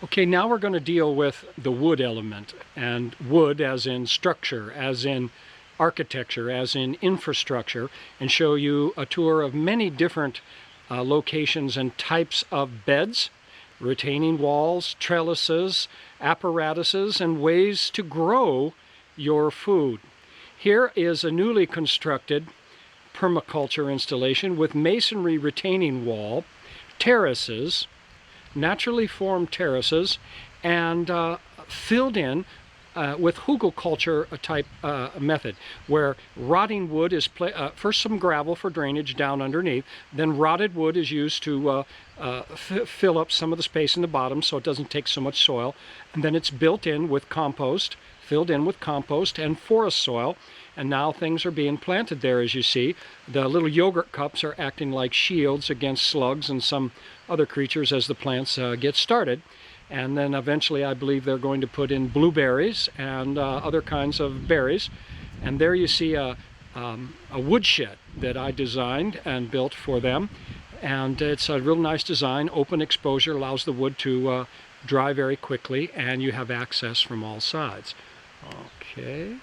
Okay, now we're going to deal with the wood element, and wood as in structure, as in architecture, as in infrastructure, and show you a tour of many different locations and types of beds, retaining walls, trellises, apparatuses, and ways to grow your food. Here is a newly constructed permaculture installation with masonry retaining wall, terraces, naturally formed terraces, and filled in with hugelkultur type method, where rotting wood is first some gravel for drainage down underneath, then rotted wood is used to fill up some of the space in the bottom so it doesn't take so much soil, and then it's built in with compost, filled in with compost and forest soil. And now things are being planted there, as you see. The little yogurt cups are acting like shields against slugs and some other creatures as the plants get started. And then eventually I believe they're going to put in blueberries and other kinds of berries. And there you see a woodshed that I designed and built for them. And it's a real nice design. Open exposure allows the wood to dry very quickly, and you have access from all sides. Okay.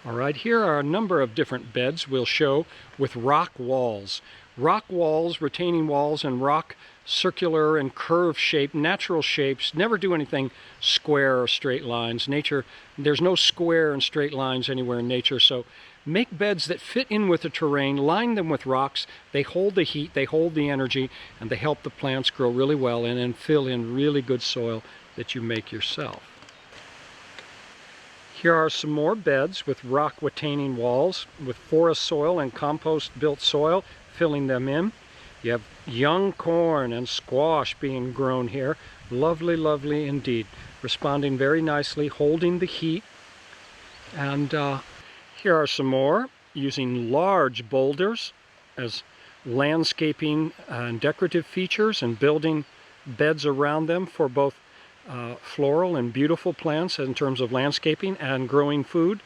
All right, here are a number of different beds we'll show with rock walls. Rock walls, retaining walls, and rock circular and curved shape, natural shapes. Never do anything square or straight lines. Nature, there's no square and straight lines anywhere in nature, so make beds that fit in with the terrain, line them with rocks. They hold the heat, they hold the energy, and they help the plants grow really well and fill in really good soil that you make yourself. Here are some more beds with rock retaining walls with forest soil and compost built soil filling them in. You have young corn and squash being grown here. Lovely, lovely indeed. Responding very nicely, holding the heat. And here are some more using large boulders as landscaping and decorative features, and building beds around them for both floral and beautiful plants in terms of landscaping and growing food.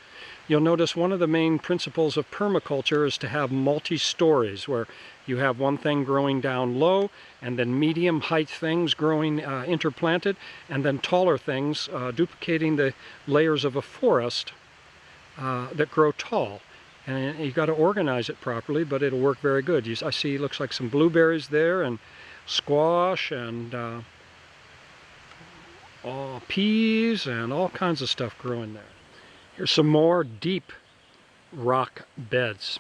You'll notice one of the main principles of permaculture is to have multi-stories, where you have one thing growing down low, and then medium height things growing interplanted, and then taller things duplicating the layers of a forest that grow tall. And you've got to organize it properly, but it'll work very good. I see it looks like some blueberries there, and squash, and peas, and all kinds of stuff growing there. Here's some more deep rock beds,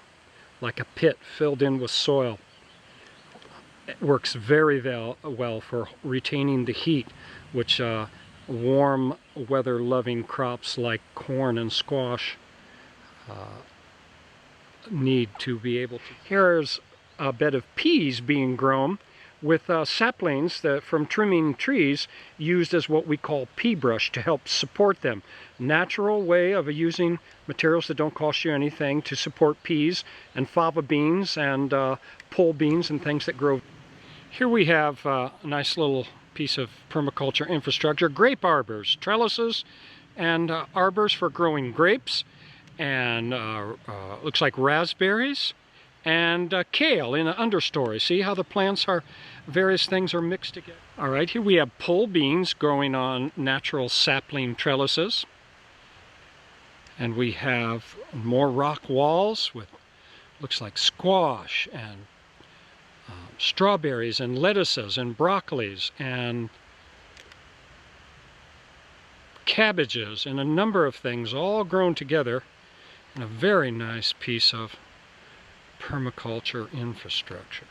like a pit filled in with soil. It works very well for retaining the heat, which warm weather loving crops like corn and squash need to be able to. Here's a bed of peas being grown with saplings from trimming trees used as what we call pea brush to help support them. Natural way of using materials that don't cost you anything to support peas and fava beans and pole beans and things that grow. Here we have a nice little piece of permaculture infrastructure. Grape arbors, trellises, and arbors for growing grapes, and looks like raspberries, and kale in an understory. See how the plants are, various things are mixed together. All right, here we have pole beans growing on natural sapling trellises. And we have more rock walls with, looks like squash, and strawberries, and lettuces, and broccolis, and cabbages, and a number of things all grown together in a very nice piece of permaculture infrastructure.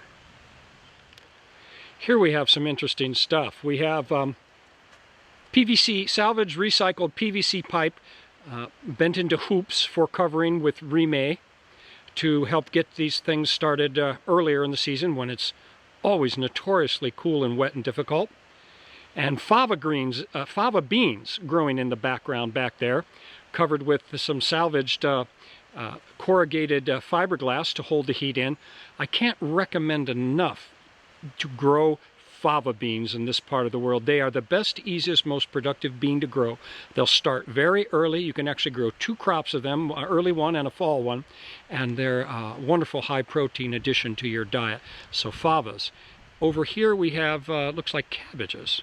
Here we have some interesting stuff. We have PVC, salvage recycled PVC pipe bent into hoops for covering with remay to help get these things started earlier in the season when it's always notoriously cool and wet and difficult. And fava beans growing in the background back there, covered with some salvaged corrugated fiberglass to hold the heat in. I can't recommend enough to grow fava beans in this part of the world. They are the best, easiest, most productive bean to grow. They'll start very early. You can actually grow 2 crops of them, an early one and a fall one, and they're a wonderful high protein addition to your diet. So favas. Over here we have, looks like cabbages.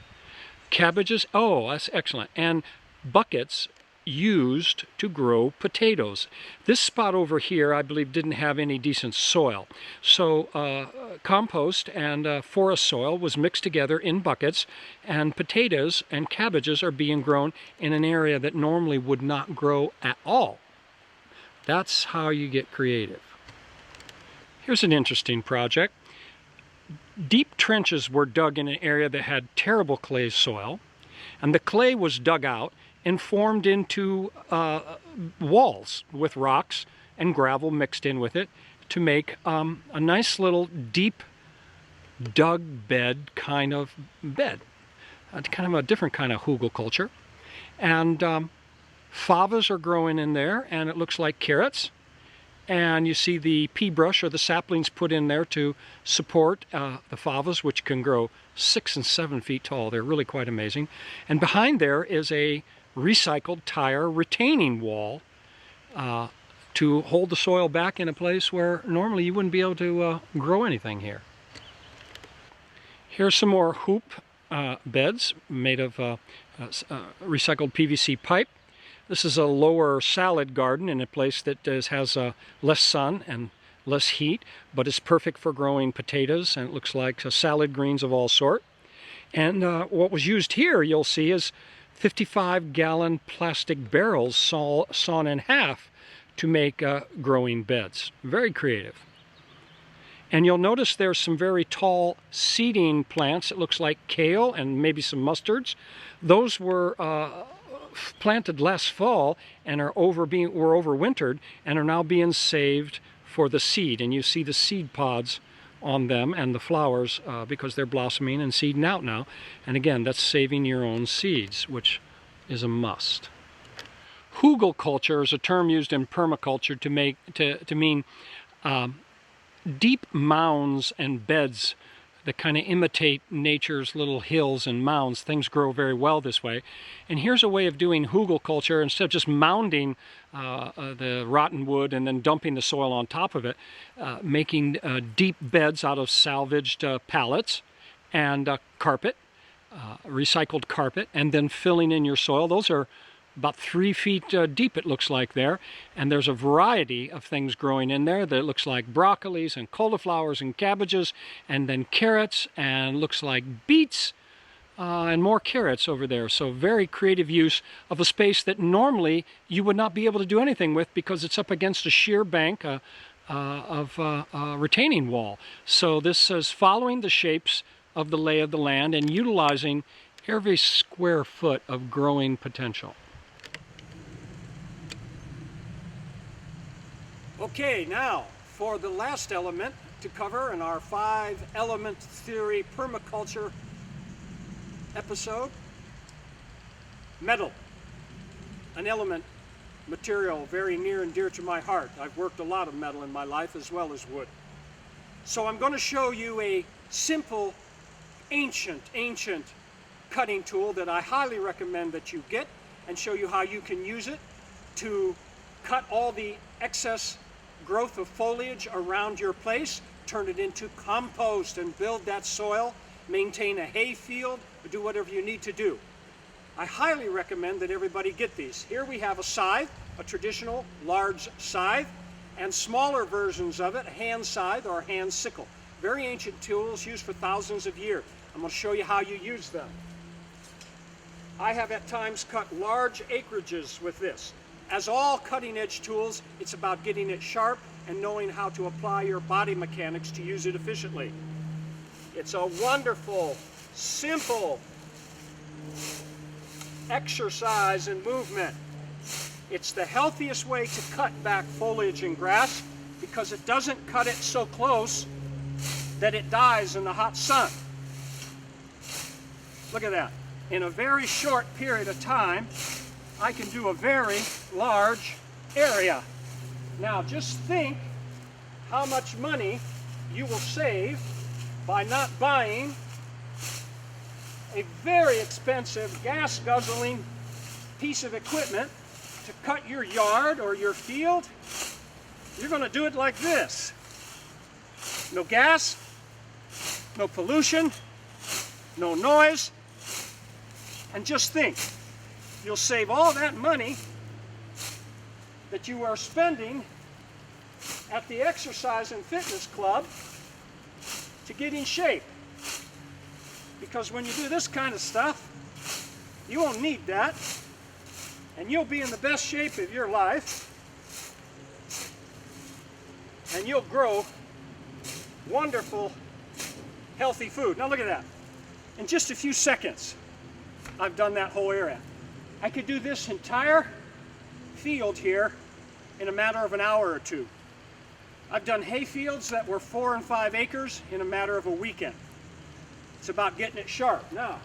Cabbages, oh, that's excellent. And buckets used to grow potatoes. This spot over here, I believe, didn't have any decent soil. So compost and forest soil was mixed together in buckets, and potatoes and cabbages are being grown in an area that normally would not grow at all. That's how you get creative. Here's an interesting project. Deep trenches were dug in an area that had terrible clay soil, and the clay was dug out and formed into walls with rocks and gravel mixed in with it to make a nice little deep dug bed kind of bed. Kind of a different kind of hugelkultur. And favas are growing in there, and it looks like carrots. And you see the pea brush or the saplings put in there to support the favas, which can grow 6 and 7 feet tall. They're really quite amazing. And behind there is a recycled tire retaining wall to hold the soil back in a place where normally you wouldn't be able to grow anything here. Here's some more hoop beds made of recycled PVC pipe. This is a lower salad garden in a place that has less sun and less heat, but it's perfect for growing potatoes, and it looks like salad greens of all sort. And what was used here, you'll see, is 55-gallon plastic barrels sawn in half to make growing beds. Very creative. And you'll notice there's some very tall seeding plants. It looks like kale and maybe some mustards. Those were planted last fall and were overwintered and are now being saved for the seed. And you see the seed pods on them and the flowers because they're blossoming and seeding out now. And again, that's saving your own seeds, which is a must. Hugelkultur is a term used in permaculture to mean deep mounds and beds that kind of imitate nature's little hills and mounds. Things grow very well this way. And here's a way of doing hugelkultur. Instead of just mounding the rotten wood and then dumping the soil on top of it, making deep beds out of salvaged pallets and carpet, recycled carpet, and then filling in your soil. Those are about 3 feet deep, it looks like there, and there's a variety of things growing in there that looks like broccolis and cauliflowers and cabbages, and then carrots, and looks like beets and more carrots over there. So very creative use of a space that normally you would not be able to do anything with because it's up against a sheer bank of a retaining wall. So this is following the shapes of the lay of the land and utilizing every square foot of growing potential. Okay, now for the last element to cover in our 5-element theory permaculture episode: metal, an element material very near and dear to my heart. I've worked a lot of metal in my life as well as wood. So I'm going to show you a simple, ancient cutting tool that I highly recommend that you get, and show you how you can use it to cut all the excess growth of foliage around your place, turn it into compost and build that soil, maintain a hay field, or do whatever you need to do. I highly recommend that everybody get these. Here we have a scythe, a traditional large scythe, and smaller versions of it, a hand scythe or a hand sickle. Very ancient tools used for thousands of years. I'm going to show you how you use them. I have at times cut large acreages with this. As all cutting-edge tools, it's about getting it sharp and knowing how to apply your body mechanics to use it efficiently. It's a wonderful, simple exercise and movement. It's the healthiest way to cut back foliage and grass because it doesn't cut it so close that it dies in the hot sun. Look at that. In a very short period of time, I can do a very large area. Now just think how much money you will save by not buying a very expensive gas guzzling piece of equipment to cut your yard or your field, you're going to do it like this. No gas, no pollution, no noise, and just think, you'll save all that money that you are spending at the exercise and fitness club to get in shape. Because when you do this kind of stuff, you won't need that, and you'll be in the best shape of your life, and you'll grow wonderful, healthy food. Now look at that. In just a few seconds, I've done that whole area. I could do this entire field here in a matter of an hour or two. I've done hay fields that were 4 and 5 acres in a matter of a weekend. It's about getting it sharp. Now,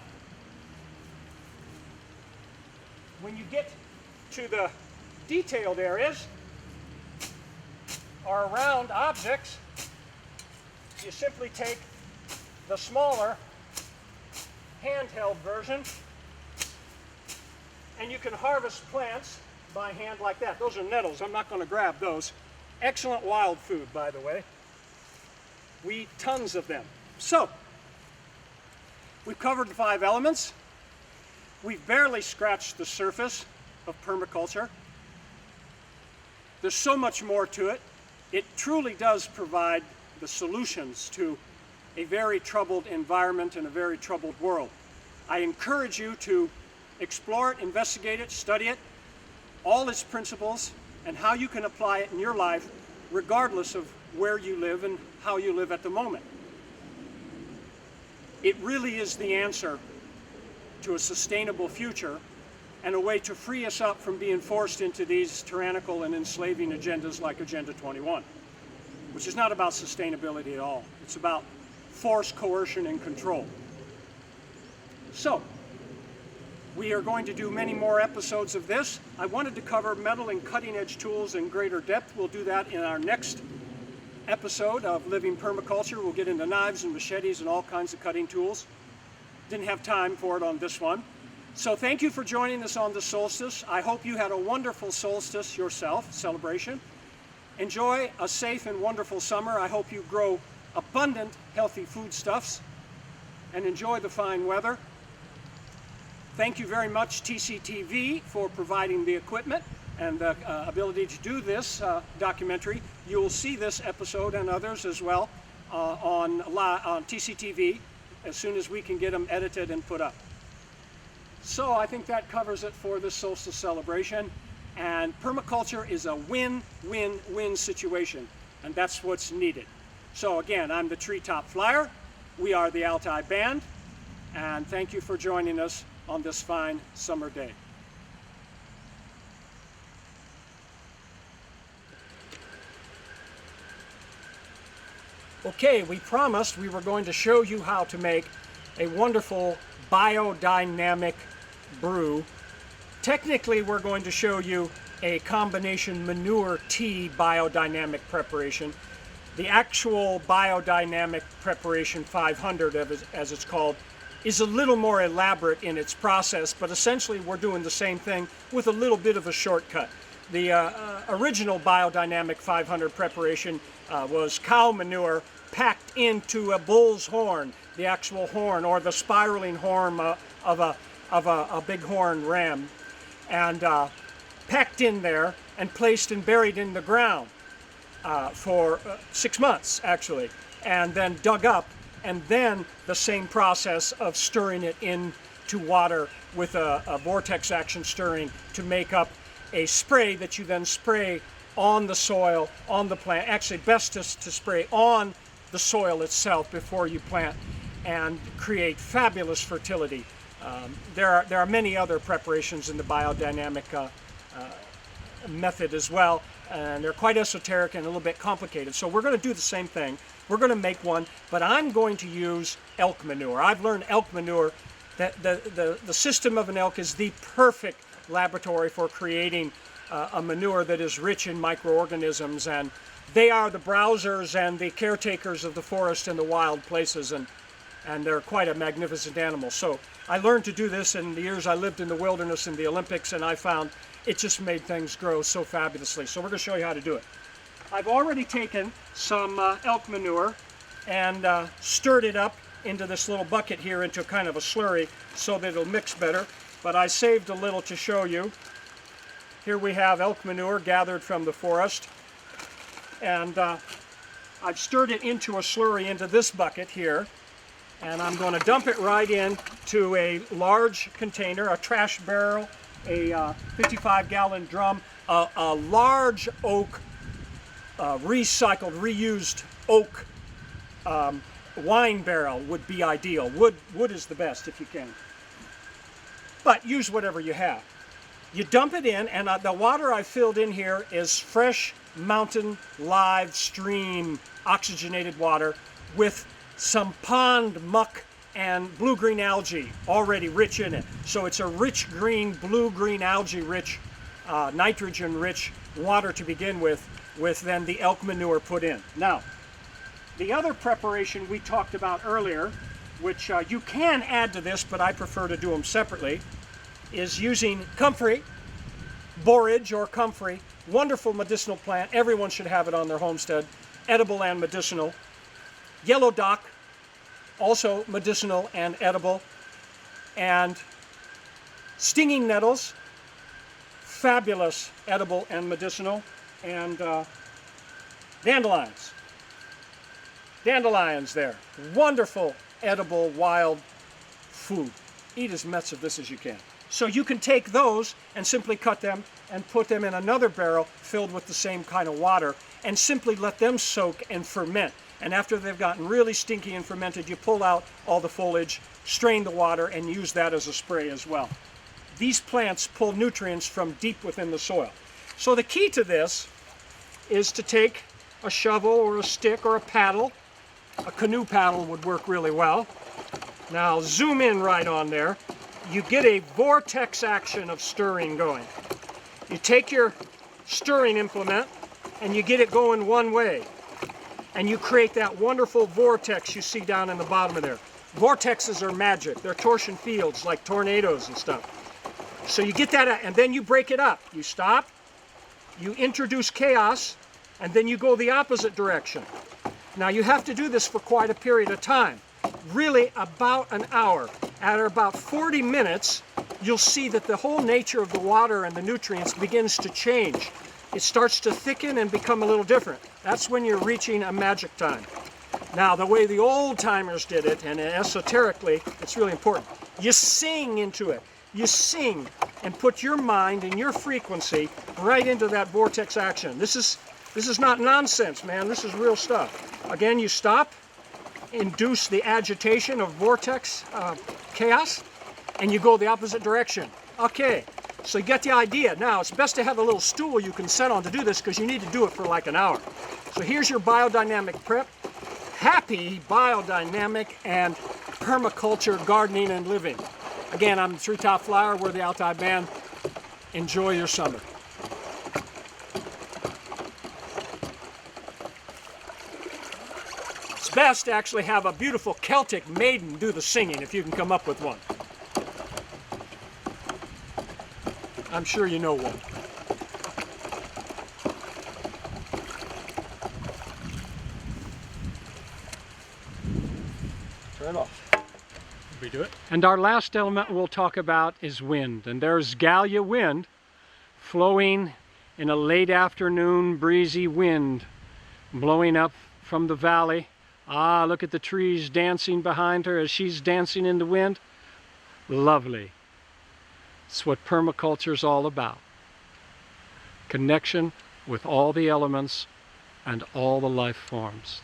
when you get to the detailed areas or around objects, you simply take the smaller handheld version and you can harvest plants by hand like that. Those are nettles. I'm not going to grab those. Excellent wild food, by the way. We eat tons of them. So, we've covered the 5 elements. We've barely scratched the surface of permaculture. There's so much more to it. It truly does provide the solutions to a very troubled environment and a very troubled world. I encourage you to explore it, investigate it, study it, all its principles, and how you can apply it in your life regardless of where you live and how you live at the moment. It really is the answer to a sustainable future and a way to free us up from being forced into these tyrannical and enslaving agendas like Agenda 21, which is not about sustainability at all. It's about force, coercion, and control. So, we are going to do many more episodes of this. I wanted to cover metal and cutting-edge tools in greater depth. We'll do that in our next episode of Living Permaculture. We'll get into knives and machetes and all kinds of cutting tools. Didn't have time for it on this one. So thank you for joining us on the solstice. I hope you had a wonderful solstice yourself, celebration. Enjoy a safe and wonderful summer. I hope you grow abundant, healthy foodstuffs and enjoy the fine weather. Thank you very much, TCTV, for providing the equipment and the ability to do this documentary. You will see this episode and others as well on TCTV as soon as we can get them edited and put up. So I think that covers it for this solstice celebration. And permaculture is a win-win-win situation, and that's what's needed. So again, I'm the Treetop Flyer. We are the Altai Band, and thank you for joining us on this fine summer day. Okay, we promised we were going to show you how to make a wonderful biodynamic brew. Technically, we're going to show you a combination manure tea biodynamic preparation. The actual biodynamic preparation 500, as it's called, is a little more elaborate in its process, but essentially we're doing the same thing with a little bit of a shortcut. The original biodynamic 500 preparation was cow manure packed into a bull's horn, the actual horn or the spiraling horn of a bighorn ram, and packed in there and placed and buried in the ground for 6 months actually, and then dug up, and then the same process of stirring it into water with a vortex action stirring to make up a spray that you then spray on the soil, on the plant. Actually, best to spray on the soil itself before you plant, and create fabulous fertility. There are many other preparations in the biodynamic method as well, and they're quite esoteric and a little bit complicated. So we're going to do the same thing. We're going to make one, but I'm going to use elk manure. I've learned elk manure, that the system of an elk is the perfect laboratory for creating a manure that is rich in microorganisms, and they are the browsers and the caretakers of the forest and the wild places, and they're quite a magnificent animal. So I learned to do this in the years I lived in the wilderness in the Olympics, and I found it just made things grow so fabulously. So we're going to show you how to do it. I've already taken some elk manure and stirred it up into this little bucket here into kind of a slurry so that it'll mix better. But I saved a little to show you. Here we have elk manure gathered from the forest. And I've stirred it into a slurry into this bucket here. And I'm going to dump it right into a large container, a trash barrel, a 55-gallon drum, a large oak, recycled, reused oak wine barrel would be ideal. Wood is the best if you can. But use whatever you have. You dump it in, and the water I filled in here is fresh mountain live stream oxygenated water with some pond muck and blue-green algae already rich in it. So it's a rich green, blue-green algae rich, nitrogen rich water to begin with then the elk manure put in. Now, the other preparation we talked about earlier, which you can add to this, but I prefer to do them separately, is using comfrey, borage or comfrey, wonderful medicinal plant. Everyone should have it on their homestead, edible and medicinal. Yellow dock, also medicinal and edible. And stinging nettles, fabulous, edible and medicinal. And dandelions. Dandelions there, wonderful, edible, wild food. Eat as much of this as you can. So you can take those and simply cut them and put them in another barrel filled with the same kind of water and simply let them soak and ferment. And after they've gotten really stinky and fermented, you pull out all the foliage, strain the water, and use that as a spray as well. These plants pull nutrients from deep within the soil. So the key to this is to take a shovel or a stick or a paddle. A canoe paddle would work really well. Now zoom in right on there. You get a vortex action of stirring going. You take your stirring implement and you get it going one way. And you create that wonderful vortex you see down in the bottom of there. Vortexes are magic. They're torsion fields like tornadoes and stuff. So you get that out, and then you break it up. You stop, you introduce chaos, and then you go the opposite direction. Now you have to do this for quite a period of time. Really about an hour. At about 40 minutes, you'll see that the whole nature of the water and the nutrients begins to change. It starts to thicken and become a little different. That's when you're reaching a magic time. Now, the way the old timers did it, and esoterically, it's really important. You sing into it. You sing and put your mind and your frequency right into that vortex action. This is not nonsense, man. This is real stuff. Again, you stop, induce the agitation of vortex chaos, and you go the opposite direction. Okay, so you get the idea. Now, it's best to have a little stool you can set on to do this because you need to do it for like an hour. So here's your biodynamic prep. Happy biodynamic and permaculture gardening and living. Again, I'm the Three Top Flyer. We're the Altai Band. Enjoy your summer. It's best to actually have a beautiful Celtic maiden do the singing if you can come up with one. I'm sure you know one. Turn off. We do it. And our last element we'll talk about is wind. And there's Gallia wind flowing in a late afternoon breezy wind blowing up from the valley. Ah, look at the trees dancing behind her as she's dancing in the wind. Lovely. It's what permaculture is all about. Connection with all the elements and all the life forms.